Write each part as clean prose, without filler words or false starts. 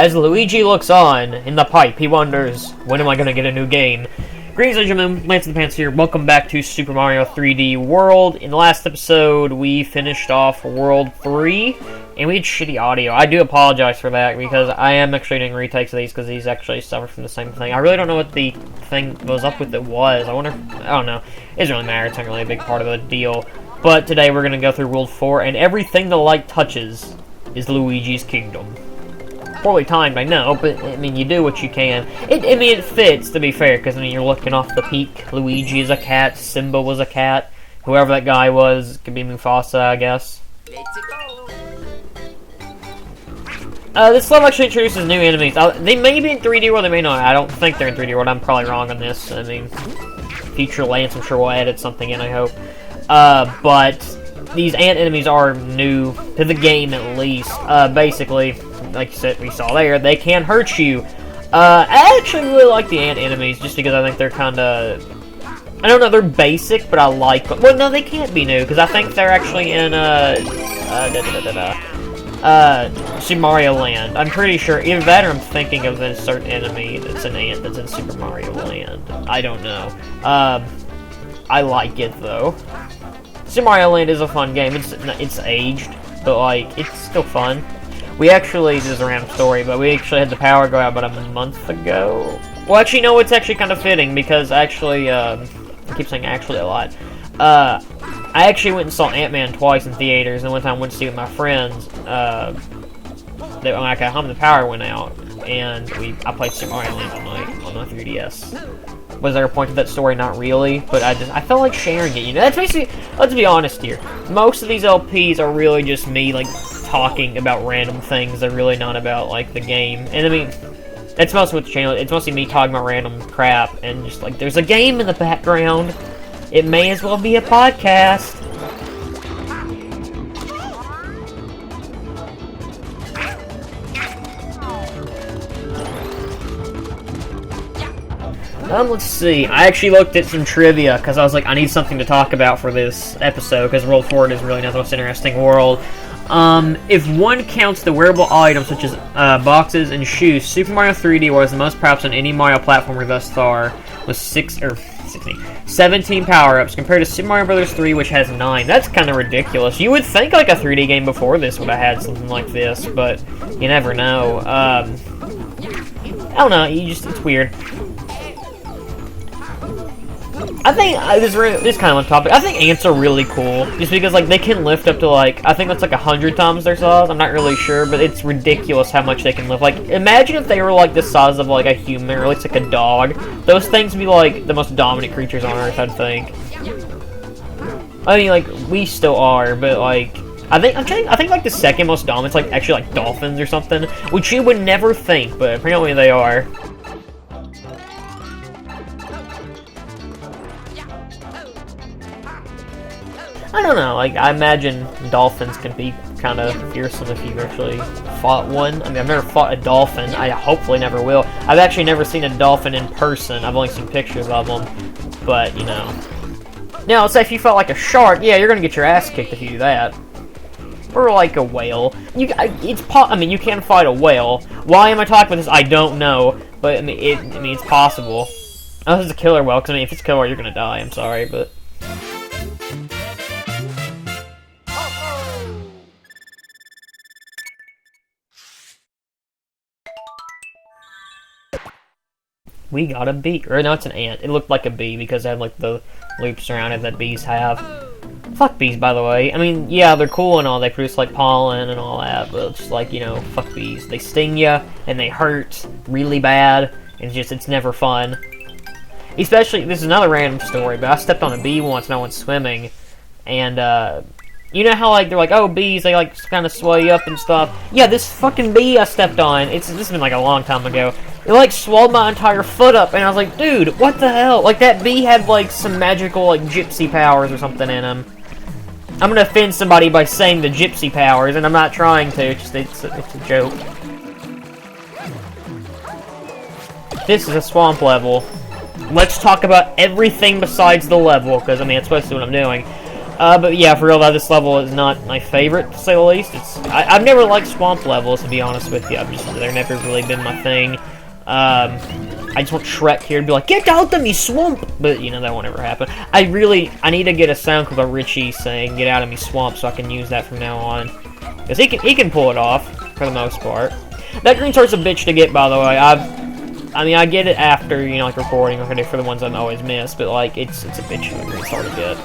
As Luigi looks on in the pipe, he wonders, when am I going to get a new game? Greetings, ladies and gentlemen, Lance of the Pants here. Welcome back to Super Mario 3D World. In the last episode, we finished off World 3, and we had shitty audio. I do apologize for that, because I am actually doing retakes of these, because these actually suffer from the same thing. I really don't know what the thing was up with it was. I don't know. It doesn't really matter. It's not really a big part of the deal. But today, we're going to go through World 4, and everything the light touches is Luigi's Kingdom. Poorly timed, I know, but, I mean, you do what you can. It fits, to be fair, because, I mean, you're looking off the peak. Luigi is a cat, Simba was a cat, whoever that guy was, could be Mufasa, I guess. This level actually introduces new enemies. They may be in 3D World, they may not. I don't think they're in 3D World, I'm probably wrong on this. I mean, future Lance, I'm sure will edit something in, I hope. But these ant enemies are new to the game, at least. Basically, like you said, we saw there, they can hurt you. I actually really like the ant enemies, just because I think they're kind of, I don't know, they're basic, but I like them. Well, no, they can't be new, because I think they're actually in, Super Mario Land. I'm pretty sure, either that or I'm thinking of a certain enemy that's an ant that's in Super Mario Land. I don't know. I like it, though. Super Mario Land is a fun game. It's aged, but, like, it's still fun. We actually, this is a random story, but we actually had the power go out about a month ago. Well, actually, no, it's actually kind of fitting, because actually, I keep saying actually a lot. I actually went and saw Ant-Man twice in theaters, and one time I went to see it with my friends. When I got home, the power went out, and I played Super Mario Land all night on my 3DS. Was there a point to that story? Not really, but I felt like sharing it, you know? That's basically, let's be honest here. Most of these LPs are really just me, like, talking about random things. They're really not about, like, the game. And I mean, that's mostly what the channel, it's mostly me talking about random crap, and just, like, there's a game in the background. It may as well be a podcast. Let's see. I actually looked at some trivia, because I was like, I need something to talk about for this episode, because World 4 is really not the most interesting world. If one counts the wearable items, such as boxes and shoes, Super Mario 3D was the most power-ups on any Mario platformer thus far, with 17 power-ups, compared to Super Mario Bros. 3, which has 9. That's kind of ridiculous. You would think like a 3D game before this would have had something like this, but you never know. I don't know, it's weird. I think, this kind of on topic, I think ants are really cool, just because, like, they can lift up to, like, I think that's, like, 100 times their size, I'm not really sure, but it's ridiculous how much they can lift. Like, imagine if they were, like, the size of, like, a human, or at least, like, a dog. Those things would be, like, the most dominant creatures on Earth, I'd think. I mean, like, we still are, but, like, I think, like, the second most dominant is, like, actually, like, dolphins or something, which you would never think, but apparently they are. I don't know, like, I imagine dolphins can be kind of fearsome if you've actually fought one. I mean, I've never fought a dolphin. I hopefully never will. I've actually never seen a dolphin in person. I've only seen pictures of them, but, you know. Now, let's say if you fought like a shark, yeah, you're gonna get your ass kicked if you do that. Or like a whale. You can fight a whale. Why am I talking about this? I don't know, but, I mean, it's possible. Unless it's a killer whale, because, I mean, if it's a killer whale, you're gonna die. I'm sorry, but... We got a bee. Or no, it's an ant. It looked like a bee because it had like the loops around it that bees have. Fuck bees, by the way. I mean, yeah, they're cool and all. They produce like pollen and all that, but it's just like, you know, fuck bees. They sting you and they hurt really bad. And it's never fun. Especially, this is another random story, but I stepped on a bee once and I went swimming. And, you know how, like, they're like, oh, bees, they, like, kind of swell you up and stuff? Yeah, this fucking bee I stepped on, this has been, like, a long time ago. It, like, swelled my entire foot up, and I was like, dude, what the hell? Like, that bee had, like, some magical, like, gypsy powers or something in him. I'm gonna offend somebody by saying the gypsy powers, and I'm not trying to, it's a joke. This is a swamp level. Let's talk about everything besides the level, because, I mean, that's basically what I'm doing. But yeah, for real though, this level is not my favorite, to say the least. I've never liked swamp levels, to be honest with you. They're never really been my thing. I just want Shrek here to be like, get out of me, swamp! But, you know, that won't ever happen. I need to get a sound clip of Richie saying, get out of me, swamp, so I can use that from now on. Because he can pull it off, for the most part. That green heart's a bitch to get, by the way. I get it after, you know, like, recording, okay, for the ones I always miss, but, like, it's a bitch of a green heart to get.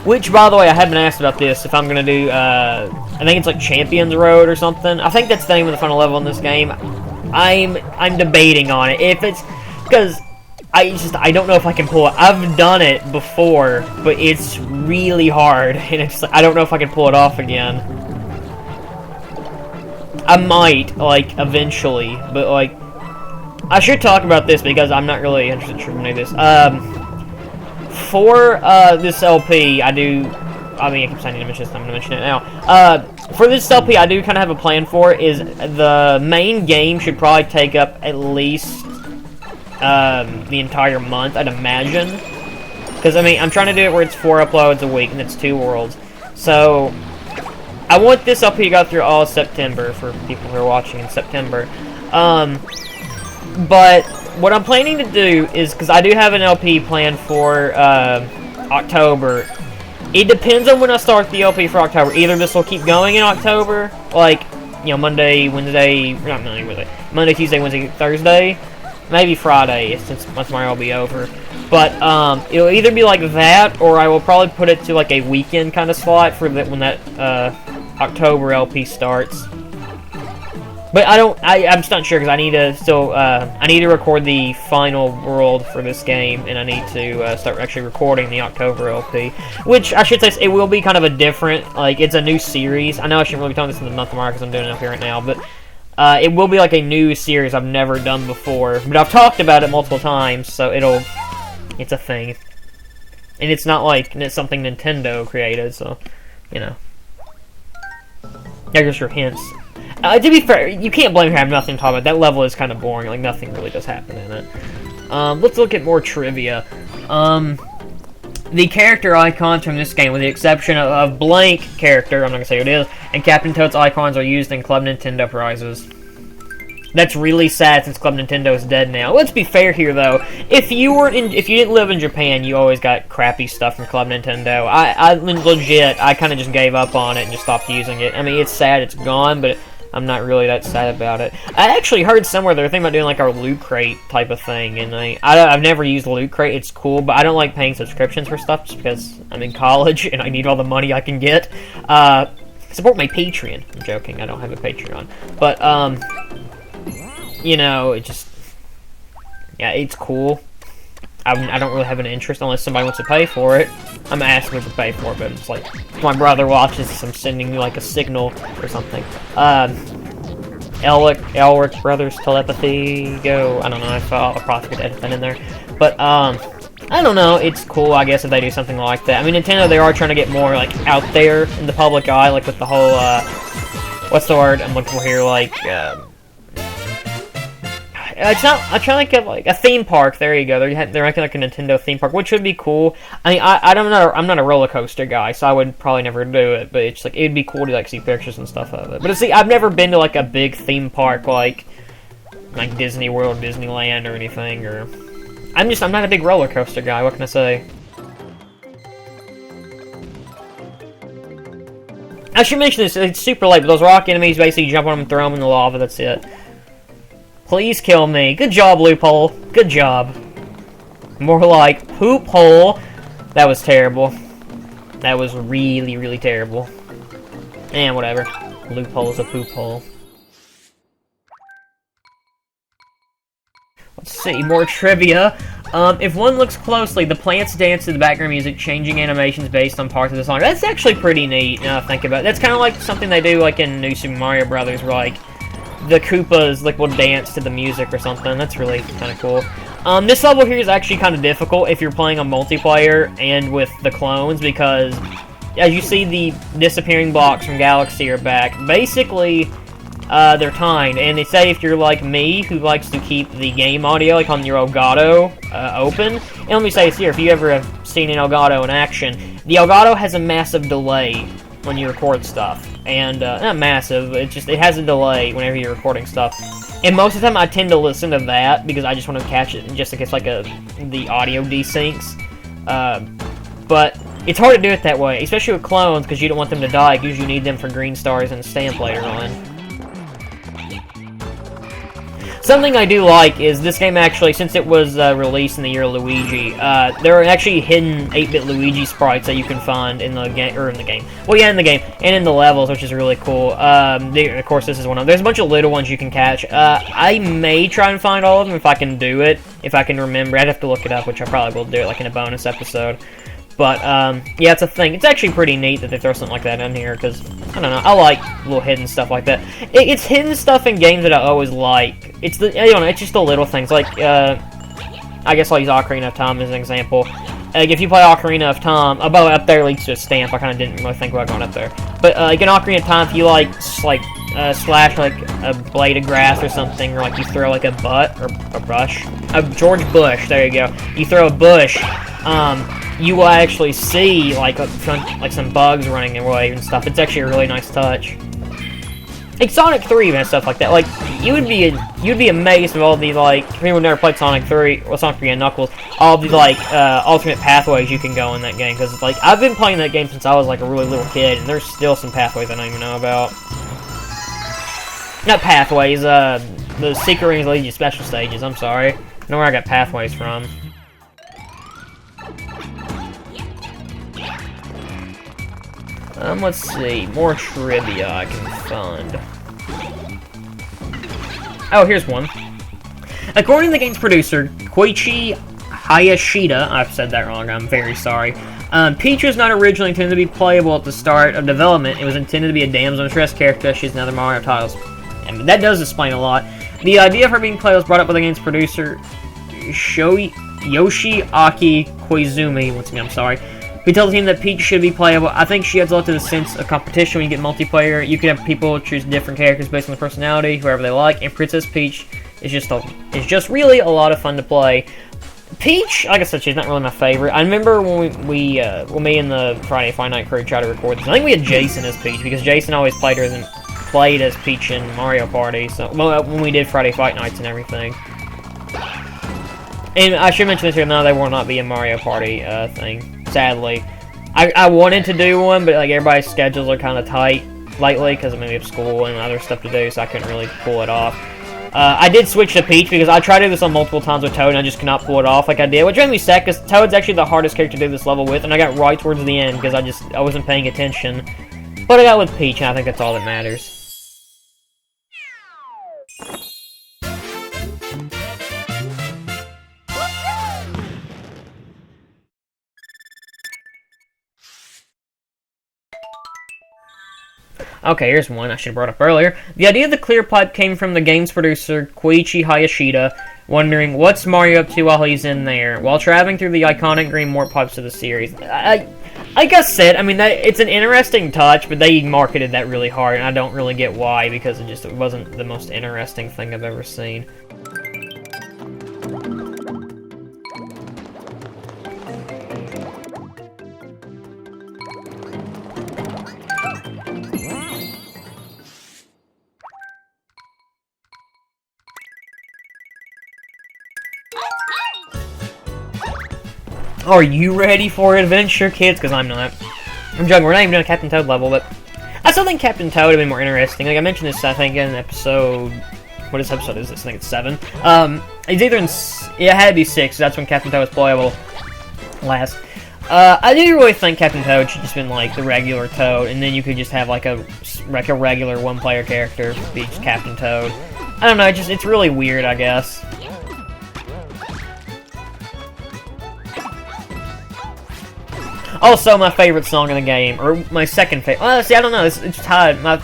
Which, by the way, I have been asked about this, if I'm gonna do, I think it's like Champions Road or something. I think that's the name of the final level in this game. I'm debating on it. If it's, because I don't know if I can pull it. I've done it before, but it's really hard, and it's, I don't know if I can pull it off again. I might, like, eventually, but, like, I should talk about this because I'm not really interested in doing this. For this LP, I keep saying I need to mention this, I'm going to mention it now. For this LP, I do kind of have a plan for it, is the main game should probably take up at least the entire month, I'd imagine. Because, I mean, I'm trying to do it where it's 4 uploads a week, and it's 2 worlds. So, I want this LP to go through all of September, for people who are watching in September. But what I'm planning to do is, because I do have an LP planned for October. It depends on when I start the LP for October. Either this will keep going in October, like, you know, Monday, Tuesday, Wednesday, Thursday, maybe Friday, since once Mario will be over. But it'll either be like that, or I will probably put it to like a weekend kind of slot for when that October LP starts. But I'm just not sure, because I need to still, I need to record the final world for this game, and I need to start actually recording the October LP. Which, I should say, it will be kind of a different, like, it's a new series. I know I shouldn't really be talking this in the month of March, because I'm doing it up here right now, but it will be like a new series I've never done before. But I've talked about it multiple times, so it's a thing. And it's not like it's something Nintendo created, so, you know. There's your hints. To be fair, you can't blame her for having nothing to talk about. That level is kind of boring. Like, nothing really does happen in it. Let's look at more trivia. The character icons from this game, with the exception of blank character, I'm not going to say who it is, and Captain Toad's icons are used in Club Nintendo prizes. That's really sad since Club Nintendo is dead now. Let's be fair here, though. If you didn't live in Japan, you always got crappy stuff from Club Nintendo. I kind of just gave up on it and just stopped using it. I mean, it's sad it's gone, but I'm not really that sad about it. I actually heard somewhere they were thinking about doing like our Loot Crate type of thing, and I've never used Loot Crate. It's cool, but I don't like paying subscriptions for stuff just because I'm in college and I need all the money I can get. Support my Patreon. I'm joking, I don't have a Patreon. But, you know, yeah, it's cool. I don't really have an interest unless somebody wants to pay for it. I'm asking them to pay for it, but it's like, if my brother watches this, I'm sending you like a signal or something. Elric Brothers Telepathy, go. I don't know, I'll probably could edit that in there. But, I don't know, it's cool, I guess, if they do something like that. I mean, Nintendo, they are trying to get more, like, out there in the public eye, like with the whole, what's the word I'm looking for here, like, it's not, I'm trying to think of, like, a theme park, there you go, they're making, like, a Nintendo theme park, which would be cool. I mean, I'm not a roller coaster guy, so I would probably never do it, but it's, like, it'd be cool to, like, see pictures and stuff of it. But, see, I've never been to, like, a big theme park, like Disney World, Disneyland, or anything, or, I'm not a big roller coaster guy, what can I say? I should mention this, it's super late, but those rock enemies basically jump on them and throw them in the lava, that's it. Please kill me. Good job, Loophole. Good job. More like Poop Hole. That was terrible. That was really, really terrible. And whatever. Loophole's a poop hole. Let's see, more trivia. If one looks closely, the plants dance to the background music, changing animations based on parts of the song. That's actually pretty neat, now I think about it. That's kind of like something they do like in New Super Mario Brothers, where like, the Koopas like will dance to the music or something. That's really kind of cool. This level here is actually kind of difficult if you're playing on multiplayer and with the clones, because as you see, the disappearing blocks from Galaxy are back. Basically, they're timed. And they say if you're like me, who likes to keep the game audio, like on your Elgato, open. And let me say this here, if you ever have seen an Elgato in action, the Elgato has a massive delay when you record stuff. And, not massive, it has a delay whenever you're recording stuff. And most of the time I tend to listen to that because I just want to catch it just in case like the audio desyncs. But it's hard to do it that way, especially with clones because you don't want them to die because you need them for green stars and stamp later on. Something I do like is this game actually, since it was released in the year of Luigi, there are actually hidden 8-bit Luigi sprites that you can find in the game, in the game, and in the levels, which is really cool. Of course, this is one of them. There's a bunch of little ones you can catch. I may try and find all of them if I can do it, if I can remember. I'd have to look it up, which I probably will do it like in a bonus episode. But, yeah, it's a thing. It's actually pretty neat that they throw something like that in here, because, I don't know, I like little hidden stuff like that. It's hidden stuff in games that I always like. It's it's just the little things, like, I guess I'll use Ocarina of Time as an example. Like, if you play Ocarina of Time, up there leads to a stamp. I kind of didn't really think about going up there. But, like, in Ocarina of Time, if you, slash, like, a blade of grass or something, or, like, you throw, like, a George Bush, there you go. You throw a bush, you will actually see, like some bugs running away and stuff. It's actually a really nice touch. Like Sonic 3 and stuff like that. Like, you'd be amazed with all these, like, if anyone never played Sonic 3, or Sonic 3 and Knuckles, all these, like, alternate pathways you can go in that game. Because, like, I've been playing that game since I was, like, a really little kid, and there's still some pathways I don't even know about. Not pathways, the Secret Rings lead you special stages, I'm sorry. I don't know where I got pathways from. Let's see, more trivia I can find. Oh, here's one. According to the game's producer, Koichi Hayashida, I've said that wrong, I'm very sorry. Peach was not originally intended to be playable at the start of development. It was intended to be a damsel in distress character. She's in other Mario titles. And that does explain a lot. The idea of her being playable was brought up by the game's producer, Yoshiaki Koizumi. Once again, I'm sorry. He told the team that Peach should be playable. I think she adds a lot to the sense of competition when you get multiplayer. You can have people choose different characters based on their personality, whoever they like, and Princess Peach is just really a lot of fun to play. Peach, like I said, she's not really my favorite. I remember when me and the Friday Fight Night crew tried to record this. I think we had Jason as Peach because Jason always played as Peach in Mario Party. So when we did Friday Fight Nights and everything. And I should mention this here, no, there will not be a Mario Party thing. Sadly, I wanted to do one, but like everybody's schedules are kind of tight lately because I'm maybe at school and other stuff to do, so I couldn't really pull it off. I did switch to Peach because I tried to do this on multiple times with Toad and I just could not pull it off like I did, which made me sad because Toad's actually the hardest character to do this level with, and I got right towards the end because I wasn't paying attention. But I got with Peach, and I think that's all that matters. Okay, here's one I should have brought up earlier. The idea of the clear pipe came from the game's producer, Koichi Hayashida, wondering what's Mario up to while he's in there, while traveling through the iconic green warp pipes of the series. Like I said, I mean, it's an interesting touch, but they marketed that really hard, and I don't really get why, because it wasn't the most interesting thing I've ever seen. Are you ready for adventure, kids? Because I'm not. I'm joking, we're not even doing a Captain Toad level, but I still think Captain Toad would have been more interesting. Like, I mentioned this, I think, in episode... What episode is this? I think it's 7. It's either in... Yeah, it had to be 6, that's when Captain Toad was playable last. I do really think Captain Toad should just been, like, the regular Toad, and then you could just have, like a regular one-player character be just Captain Toad. I don't know, it's really weird, I guess. Also, my favorite song in the game, or my second favorite. Well, see, I don't know. It's tied. My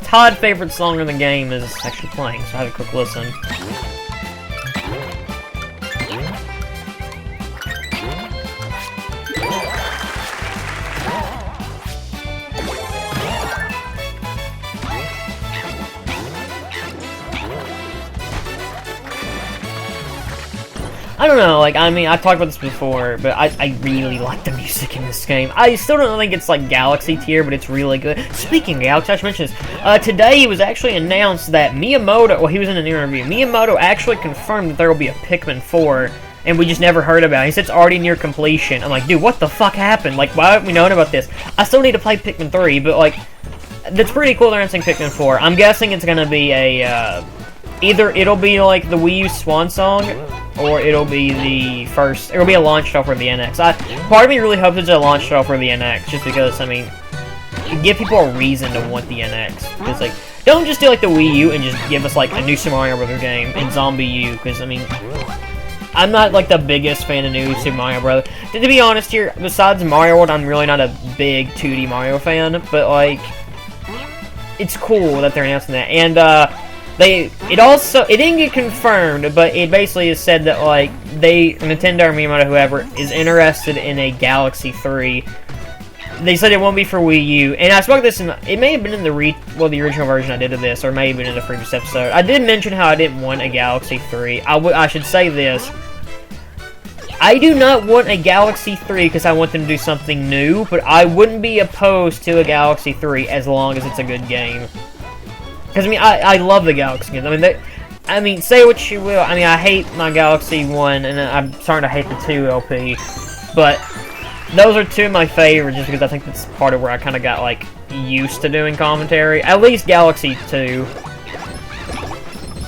tied favorite song in the game is actually playing, so I have a quick listen. I don't know, like, I mean, I've talked about this before, but I really like the music in this game. I still don't think it's, like, Galaxy tier, but it's really good. Speaking of Galaxy, I should mention this. Today, it was actually announced that Miyamoto, well, he was in an interview, Miyamoto actually confirmed that there will be a Pikmin 4, and we just never heard about it. He said it's already near completion. I'm like, dude, what the fuck happened? Like, why haven't we known about this? I still need to play Pikmin 3, but, like, that's pretty cool they're announcing Pikmin 4. I'm guessing it's gonna be a, either it'll be, like, the Wii U swan song, or it'll be it'll be a launch title for the NX. Part of me really hopes it's a launch title for the NX, just because, I mean, give people a reason to want the NX. Because, like, don't just do, like, the Wii U and just give us, like, a new Super Mario Bros. Game and Zombie U, because, I mean, I'm not, like, the biggest fan of new Super Mario Bros. To be honest here, besides Mario World, I'm really not a big 2D Mario fan, but, like, it's cool that they're announcing that. And, it didn't get confirmed, but it basically is said that, like, Nintendo or Miyamoto, whoever, is interested in a Galaxy 3. They said it won't be for Wii U, and I spoke this it may have been in the original version I did of this, or it may have been in the previous episode. I did mention how I didn't want a Galaxy 3. I should say this. I do not want a Galaxy 3 because I want them to do something new, but I wouldn't be opposed to a Galaxy 3 as long as it's a good game. Because, I mean, I love the Galaxy games. I mean, say what you will. I mean, I hate my Galaxy 1, and I'm starting to hate the 2 LP. But those are two of my favorites, just because I think that's part of where I kind of got, like, used to doing commentary. At least Galaxy 2.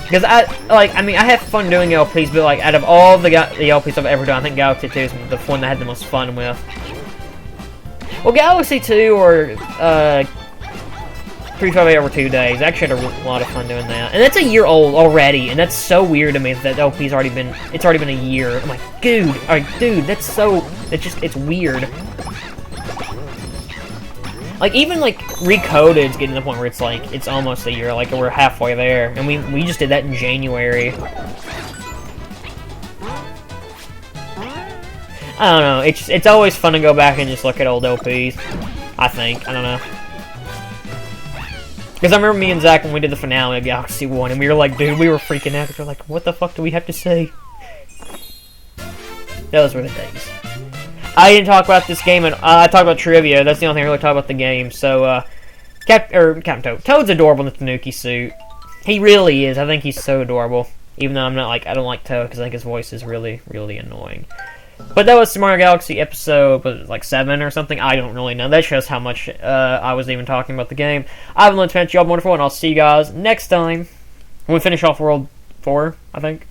Because, I have fun doing LPs, but, like, out of all the LPs I've ever done, I think Galaxy 2 is the one that I had the most fun with. Well, Galaxy 2 or, 358 over 2 days. I actually had a lot of fun doing that. And that's a year old already, and that's so weird to me that LP's already been a year. I'm like, dude, it's weird. Like, even, like, Recoded's getting to the point where it's, like, it's almost a year, like, we're halfway there, and we just did that in January. I don't know, it's always fun to go back and just look at old LPs, I think, I don't know. Because I remember me and Zach when we did the finale of Galaxy 1, and we were like, dude, we were freaking out, because we were like, what the fuck do we have to say? Those were the days. I didn't talk about this game, and I talked about trivia. That's the only thing I really talked about the game. So, Captain Toad. Toad's adorable in the Tanuki suit. He really is. I think he's so adorable. Even though I don't like Toad, because I think his voice is really, really annoying. But that was Mario Galaxy episode, like 7 or something. I don't really know. That shows how much I was even talking about the game. I've been Lynch Fence. Y'all wonderful, and I'll see you guys next time when we finish off World 4, I think.